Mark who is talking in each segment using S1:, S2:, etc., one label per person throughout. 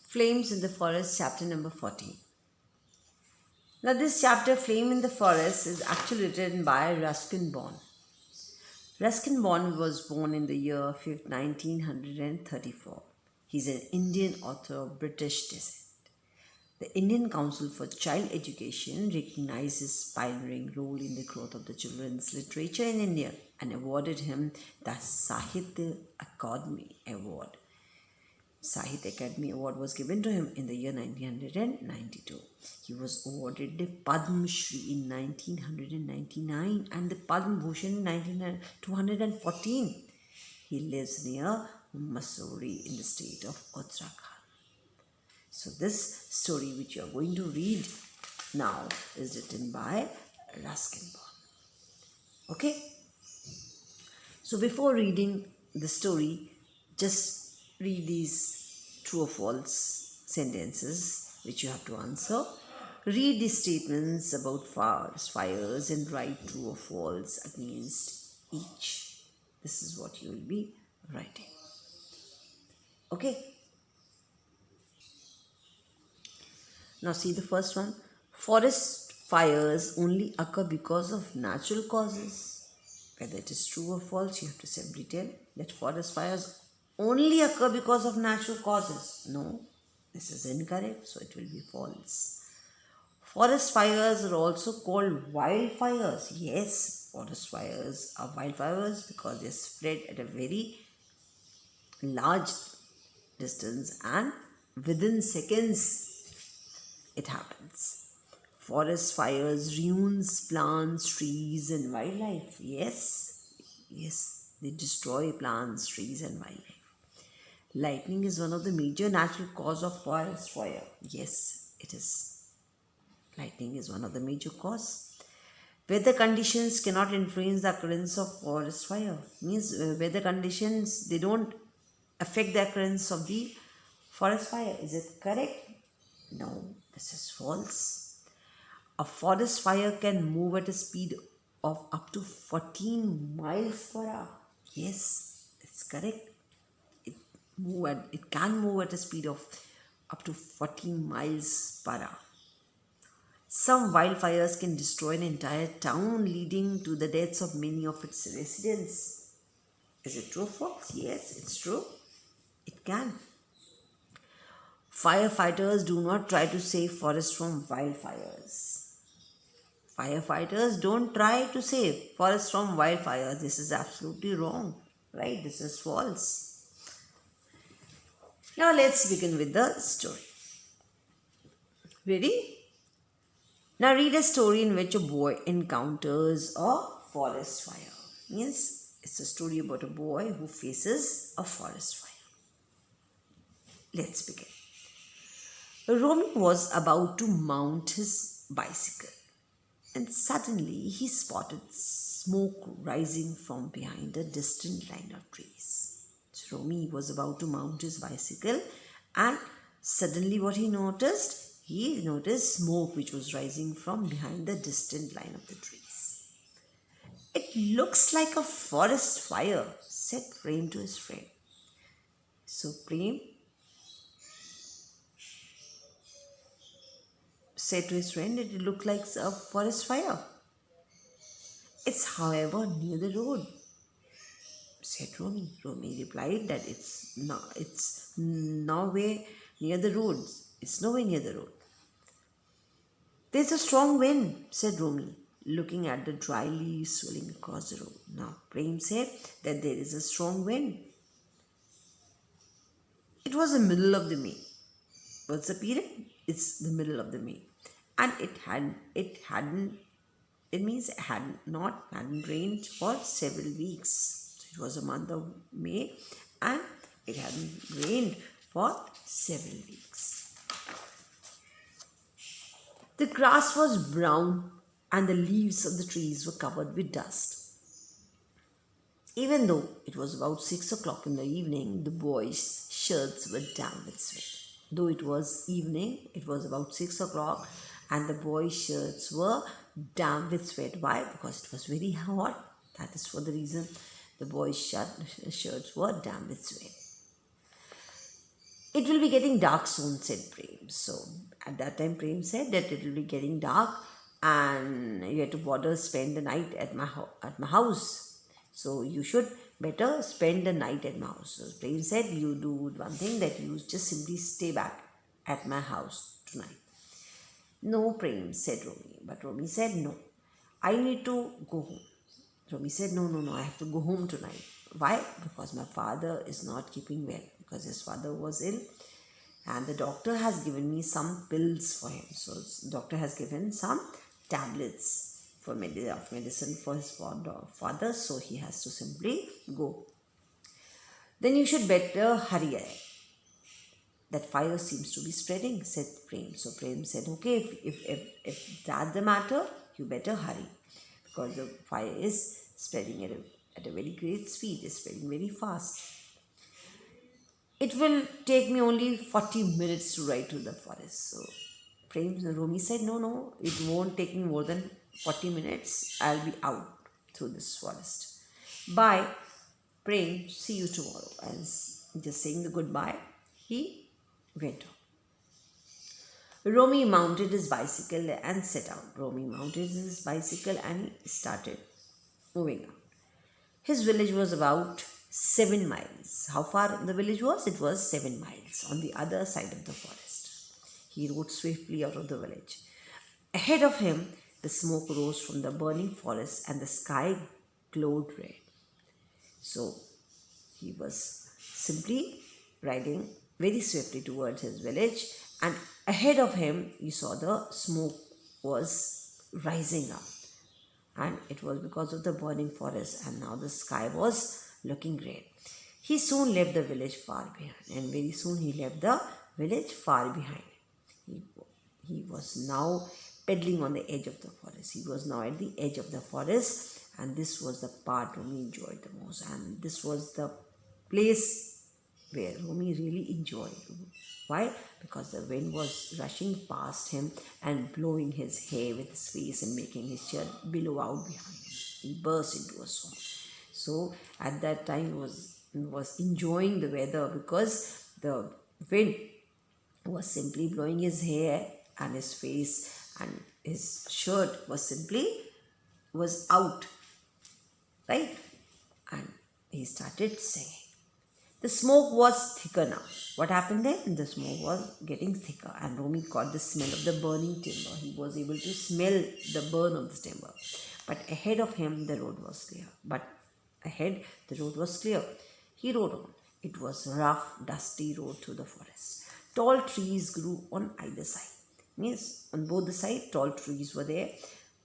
S1: Flames in the Forest, chapter number 14. Now, this chapter, Flame in the Forest, is actually written by Ruskin Bond. Ruskin Bond was born in the year 1934. He's an Indian author of British descent. The Indian Council for Child Education recognized his pioneering role in the growth of the children's literature in India and awarded him the Sahitya Akademi Award. Sahitya Academy Award was given to him in the year 1992. He was awarded the Padma Shri in 1999 and the Padma Bhushan in 214. He lives near Mussoorie in the state of Uttarakhand. So this story which you are going to read now is written by Ruskin Bond. Okay? So before reading the story, just read these true or false sentences which you have to answer. Read the statements about forest fires and write true or false against each. This is what you will be writing. Okay. Now see the first one. Forest fires only occur because of natural causes. Whether it is true or false, you have to simply tell that forest fires only occur because of natural causes. No, this is incorrect, so it will be false. Forest fires are also called wildfires. Yes, forest fires are wildfires because they spread at a very large distance and within seconds it happens. Forest fires ruins plants, trees and wildlife. Yes, they destroy plants, trees and wildlife. Lightning is one of the major natural cause of forest fire. Yes, it is. Lightning is one of the major cause. Weather conditions cannot influence the occurrence of forest fire. Means weather conditions, they don't affect the occurrence of the forest fire. Is it correct? No, this is false. A forest fire can move at a speed of up to 14 miles per hour. Yes, it's correct. It can move at a speed of up to 14 miles per hour. Some wildfires can destroy an entire town, leading to the deaths of many of its residents. Is it true or false? Yes, it's true. It can. Firefighters do not try to save forests from wildfires. Firefighters don't try to save forests from wildfires. This is absolutely wrong, right? This is false. Now let's begin with the story. Ready? Now read a story in which a boy encounters a forest fire. Yes, it's a story about a boy who faces a forest fire. Let's begin. Romy was about to mount his bicycle and suddenly he spotted smoke rising from behind a distant line of trees. So Romy was about to mount his bicycle and suddenly what he noticed? He noticed smoke which was rising from behind the distant line of the trees. It looks like a forest fire, said Prem to his friend. So Prem said to his friend that it looked like a forest fire. It's however near the road, said Romy. Romy replied that it's nowhere near the road. It's nowhere near the road. There's a strong wind, said Romy, looking at the dry leaves swirling across the road. Now Prem said that there is a strong wind. It was the middle of the May. What's the period? It's the middle of the May. And it hadn't rained for several weeks. So it was a month of May and it hadn't rained for several weeks. The grass was brown and the leaves of the trees were covered with dust. Even though it was about 6 o'clock in the evening, the boys' shirts were damp with sweat. Though it was evening, it was about 6 o'clock and the boys' shirts were damp with sweat. Why? Because it was very hot. That is for the reason the boys' shirts were damp with sweat. It will be getting dark soon, said Prem. So at that time, Prem said that it will be getting dark and you have to bother spend the night at my house. So you should better spend the night at my house. So Prem said, you do one thing, that you just simply stay back at my house tonight. No, Prem, said Romy. But Romy said, no, I need to go home. Romy said, no, I have to go home tonight. Why? Because my father is not keeping well, because his father was ill and the doctor has given me some pills for him. So the doctor has given some tablets for medicine for his father, so he has to simply go. Then you should better hurry ahead. That fire seems to be spreading, said Prem. So Prem said, okay, if that's the matter, you better hurry, because the fire is spreading at a very great speed, it's spreading very fast. It will take me only 40 minutes to ride to the forest. So Romy said, no, it won't take me more than 40 minutes. I'll be out through this forest. Bye, Prem, see you tomorrow. And just saying the goodbye, he went on. Romy mounted his bicycle and set out. Romy mounted his bicycle and he started moving out. His village was about 7 miles. How far the village was? It was 7 miles on the other side of the forest. He rode swiftly out of the village. Ahead of him, the smoke rose from the burning forest and the sky glowed red. So he was simply riding very swiftly towards his village, and ahead of him, he saw the smoke was rising up. And it was because of the burning forest, and now the sky was looking red. He soon left the village far behind, and very soon he left the village far behind. He was now pedaling on the edge of the forest. He was now at the edge of the forest, and this was the part Romy enjoyed the most, and this was the place where Romy really enjoyed. Why? Because the wind was rushing past him and blowing his hair with his face and making his shirt billow out behind him. He burst into a song. So at that time he was enjoying the weather, because the wind was simply blowing his hair and his face, and his shirt was out, right? And he started singing. The smoke was thicker now. What happened then? The smoke was getting thicker, and Romy caught the smell of the burning timber. He was able to smell the burn of the timber. But ahead of him, the road was clear. He rode on. It was a rough, dusty road through the forest. Tall trees grew on either side. Means on both the sides, tall trees were there.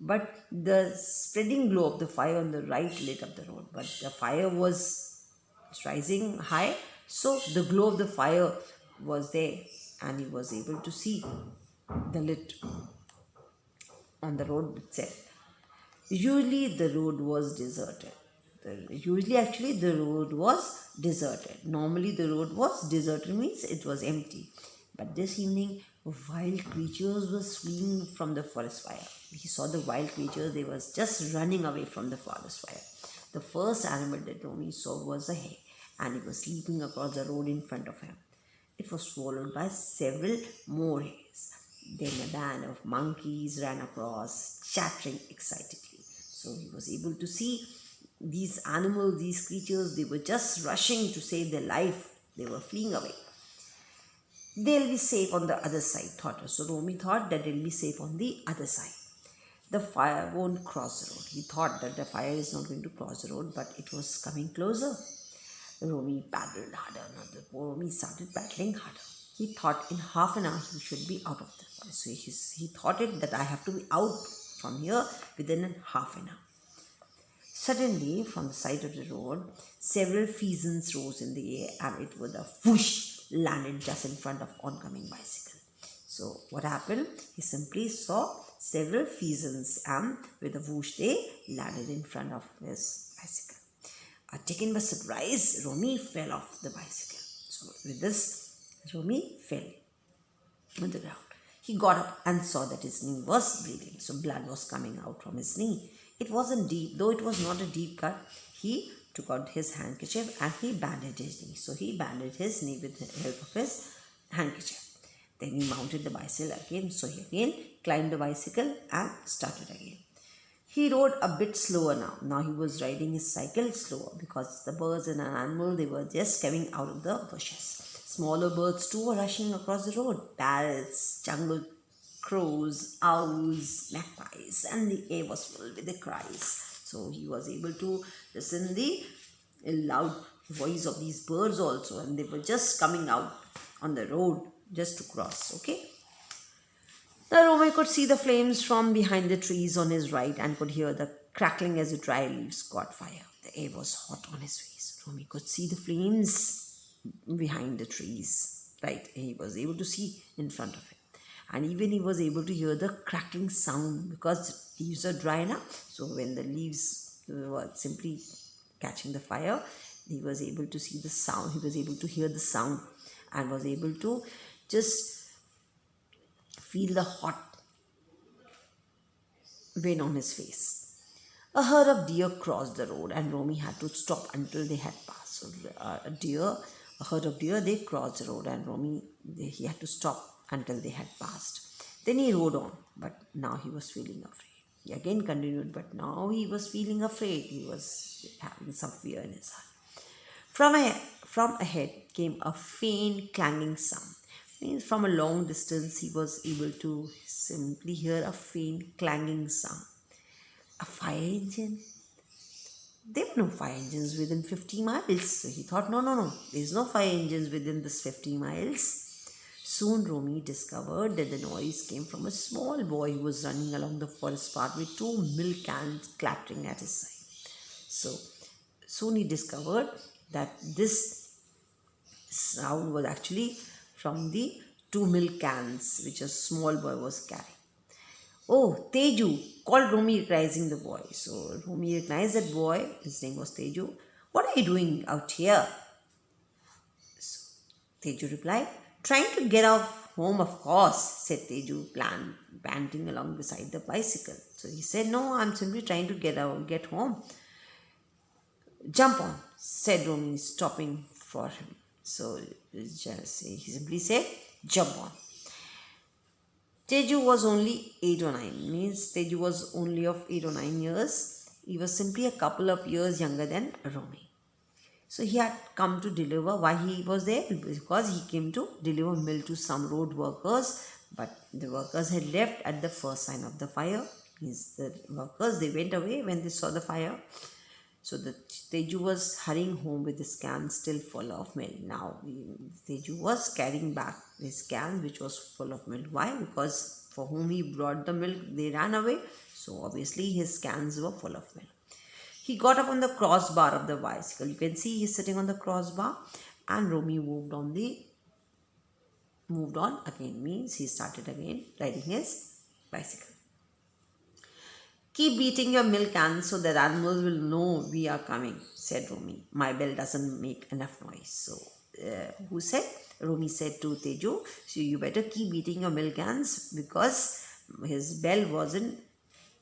S1: But the spreading glow of the fire on the right lit up the road. But the fire was rising high, so the glow of the fire was there, and he was able to see the lit on the road itself. Usually the road was deserted. The road was deserted. Normally the road was deserted, means it was empty. But this evening, wild creatures were fleeing from the forest fire. He saw the wild creatures, they was just running away from the forest fire. The first animal that Romy saw was a hare, and it was leaping across the road in front of him. It was followed by several more hares. Then a band of monkeys ran across, chattering excitedly. So he was able to see these animals, these creatures, they were just rushing to save their life. They were fleeing away. They'll be safe on the other side, thought her. So Romy thought that they'll be safe on the other side. The fire won't cross the road. He thought that the fire is not going to cross the road, but it was coming closer. Romy paddled harder. Now the poor Romy started paddling harder. He thought in half an hour he should be out of the forest. So he thought it that I have to be out from here within half an hour. Suddenly, from the side of the road, several pheasants rose in the air, and it with a whoosh landed just in front of oncoming bicycle. So what happened? He simply saw several pheasants, and with a whoosh they landed in front of his bicycle. Taken by surprise, Romy fell off the bicycle. So with this, Romy fell on the ground. He got up and saw that his knee was bleeding. So blood was coming out from his knee. It wasn't deep, though it was not a deep cut. He took out his handkerchief and he bandaged his knee. So he bandaged his knee with the help of his handkerchief. Then he mounted the bicycle again. So he again climbed the bicycle and started again. He rode a bit slower now. Now he was riding his cycle slower because the birds and an animal, they were just coming out of the bushes. Smaller birds too were rushing across the road. Parrots, jungle crows, owls, magpies, and the air was filled with the cries. So he was able to listen the loud voice of these birds also, and they were just coming out on the road just to cross. Okay. Now Romy could see the flames from behind the trees on his right and could hear the crackling as the dry leaves caught fire. The air was hot on his face. Romy could see the flames behind the trees, right? He was able to see in front of him. And even he was able to hear the crackling sound because the leaves are dry now. So when the leaves were simply catching the fire, he was able to see the sound. He was able to hear the sound and was able to just feel the hot wind on his face. A herd of deer crossed the road and Romy had to stop until they had passed. So a herd of deer, they crossed the road and he had to stop until they had passed. Then he rode on, but now he was feeling afraid. He again continued, but now he was feeling afraid. He was having some fear in his heart. From ahead came a faint clanging sound. Means from a long distance, he was able to simply hear a faint clanging sound. A fire engine? There were no fire engines within 50 miles. So he thought, no, there's no fire engines within this 50 miles. Soon Romy discovered that the noise came from a small boy who was running along the forest path with 2 milk cans clattering at his side. So soon he discovered that this sound was actually from the 2 milk cans which a small boy was carrying. Oh, Teju, called Romy, recognizing the boy. So Romy recognized that boy. His name was Teju. What are you doing out here? So Teju replied, trying to get off home, of course, said Teju, panting along beside the bicycle. So he said, no, I'm simply trying to get home. Jump on, said Romy, stopping for him. So he simply said, jump on. Teju was only 8 or 9, means Teju was only of 8 or 9 years. He was simply a couple of years younger than Romy. So he had come to deliver. Why he was there? Because he came to deliver milk to some road workers, but the workers had left at the first sign of the fire. Means the workers, they went away when they saw the fire. So the Teju was hurrying home with his can still full of milk. Now Teju was carrying back his can which was full of milk. Why? Because for whom he brought the milk, they ran away. So obviously his cans were full of milk. He got up on the crossbar of the bicycle. You can see he's sitting on the crossbar, and Romy moved on again, means he started again riding his bicycle. Keep beating your milk cans so that animals will know we are coming, said Romy. My bell doesn't make enough noise. So who said? Romy said to Teju, so you better keep beating your milk cans because his bell wasn't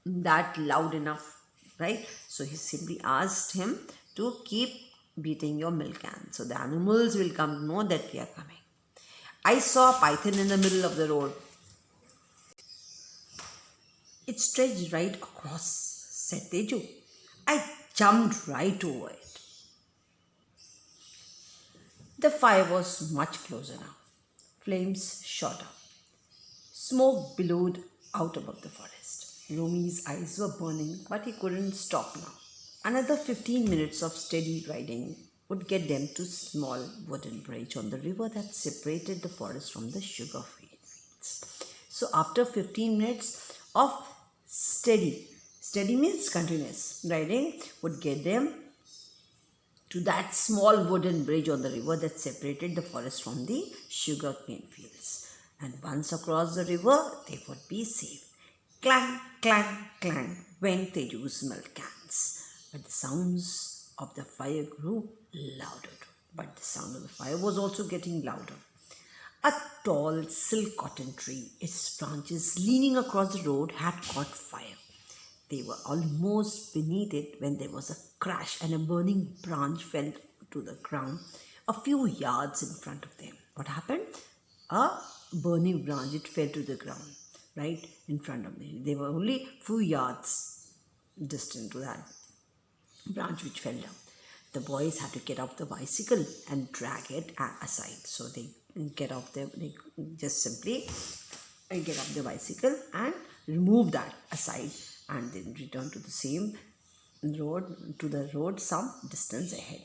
S1: that loud enough, right? So he simply asked him to keep beating your milk can so the animals will come to know that we are coming. I saw a python in the middle of the road. It stretched right across, said Teju. I jumped right over it. The fire was much closer now. Flames shot up. Smoke billowed out above the forest. Romy's eyes were burning, but he couldn't stop now. Another 15 minutes of steady riding would get them to a small wooden bridge on the river that separated the forest from the sugar fields. So after 15 minutes of steady means continuous riding would get them to that small wooden bridge on the river that separated the forest from the sugar cane fields. And once across the river, they would be safe. Clang, clang, clang went Teju's milk cans. But the sounds of the fire grew louder. But the sound of the fire was also getting louder. A tall silk cotton tree, its branches leaning across the road, had caught fire. They were almost beneath it when there was a crash and a burning branch fell to the ground a few yards in front of them. What happened? A burning branch, it fell to the ground right in front of them. They were only few yards distant to that branch which fell down. The boys had to get off the bicycle and drag it aside. So they get off the, they just simply get off the bicycle and remove that aside and then return to the same road some distance ahead.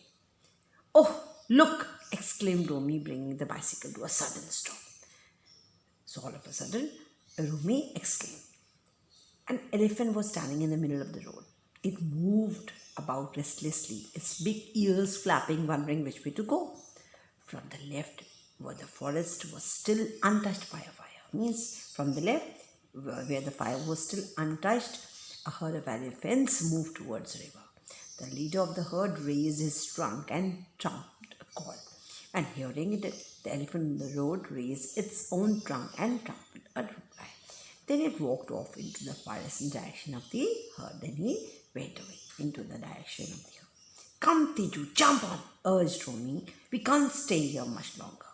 S1: "Oh, look!" exclaimed Romy, bringing the bicycle to a sudden stop. So all of a sudden, Romy exclaimed. An elephant was standing in the middle of the road. It moved about restlessly, its big ears flapping, wondering which way to go. From the left, where the forest was still untouched by a fire, means from the left, where the fire was still untouched, a herd of elephants moved towards the river. The leader of the herd raised his trunk and trumped a call. And hearing it, the elephant in the road raised its own trunk and trumped a reply. Then it walked off into the forest in direction of the herd. Then he went away into the direction of the herd. "Come, Teju, jump on," urged Romy. "We can't stay here much longer."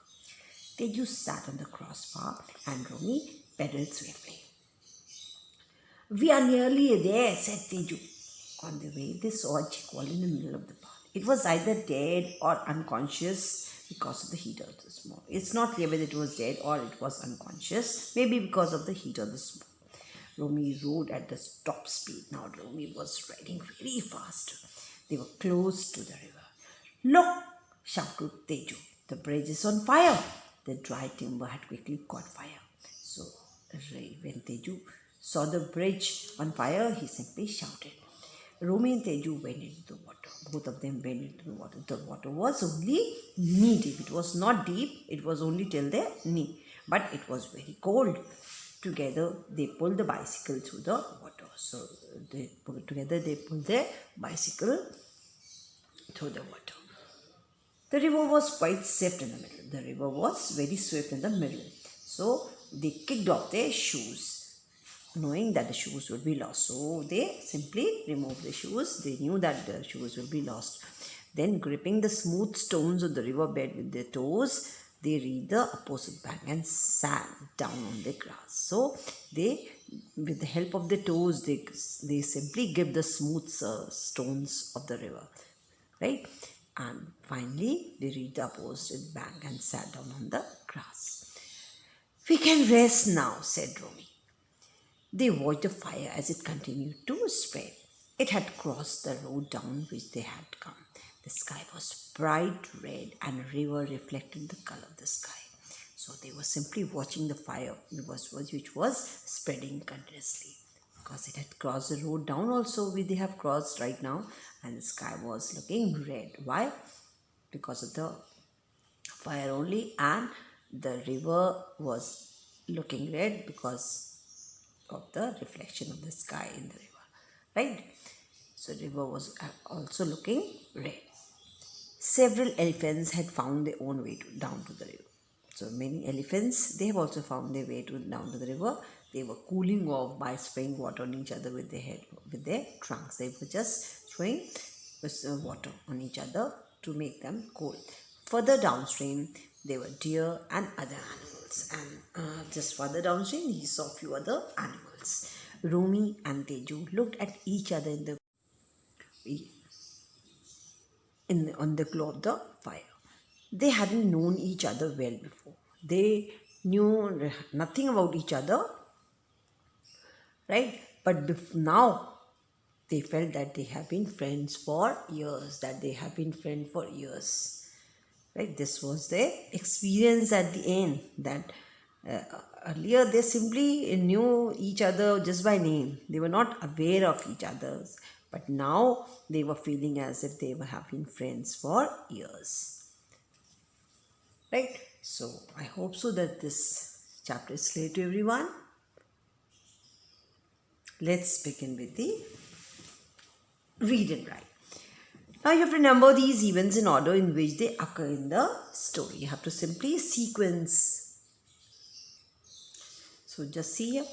S1: Teju sat on the crossbar and Romy pedaled swiftly. "We are nearly there," said Teju. On the way, they saw a jackal in the middle of the path. It was either dead or unconscious because of the heat of the smoke. It's not clear whether it was dead or it was unconscious, maybe because of the heat of the smoke. Romy rode at the top speed. Now Romy was riding very fast. They were close to the river. "Look!" shouted Teju. "The bridge is on fire." The dry timber had quickly caught fire. So when Teju saw the bridge on fire, he simply shouted. Romy and Teju went into the water. Both of them went into the water. The water was only knee deep. It was not deep. It was only till their knee. But it was very cold. Together, they pulled the bicycle through the water. So, together they pulled their bicycle through the water. The river was quite swift in the middle. The river was very swift in the middle. So, they kicked off their shoes, knowing that the shoes would be lost. So they simply removed the shoes. They knew that the shoes will be lost. Then, gripping the smooth stones of the riverbed with their toes, they reached the opposite bank and sat down on the grass. So they, with the help of the toes, they simply grip the smooth stones of the river, right? And finally, they reached the opposite bank and sat down on the grass. "We can rest now," said Romy. They watched the fire as it continued to spread. It had crossed the road down which they had come. The sky was bright red and the river reflected the color of the sky. So they were simply watching the fire which was spreading continuously. Because it had crossed the road down also, they have crossed right now, and the sky was looking red. Why? Because of the fire only, and the river was looking red because of the reflection of the sky in the river, right? So the river was also looking red. Several elephants had found their own way down to the river. So many elephants, they have also found their way down to the river. They were cooling off by spraying water on each other with their trunks. They were just throwing water on each other to make them cool. Further downstream, there were deer and other animals. And just further downstream, he saw a few other animals. Romy and Teju looked at each other on the glow of the fire. They hadn't known each other well before. They knew nothing about each other, right? But now they felt that they have been friends for years, right? This was their experience at the end, that earlier they simply knew each other just by name. They were not aware of each other, but now they were feeling as if they have been friends for years, right? So I hope so that this chapter is clear to everyone. Let's begin with the read and write. Now you have to remember these events in order in which they occur in the story. You have to simply sequence. So just see here.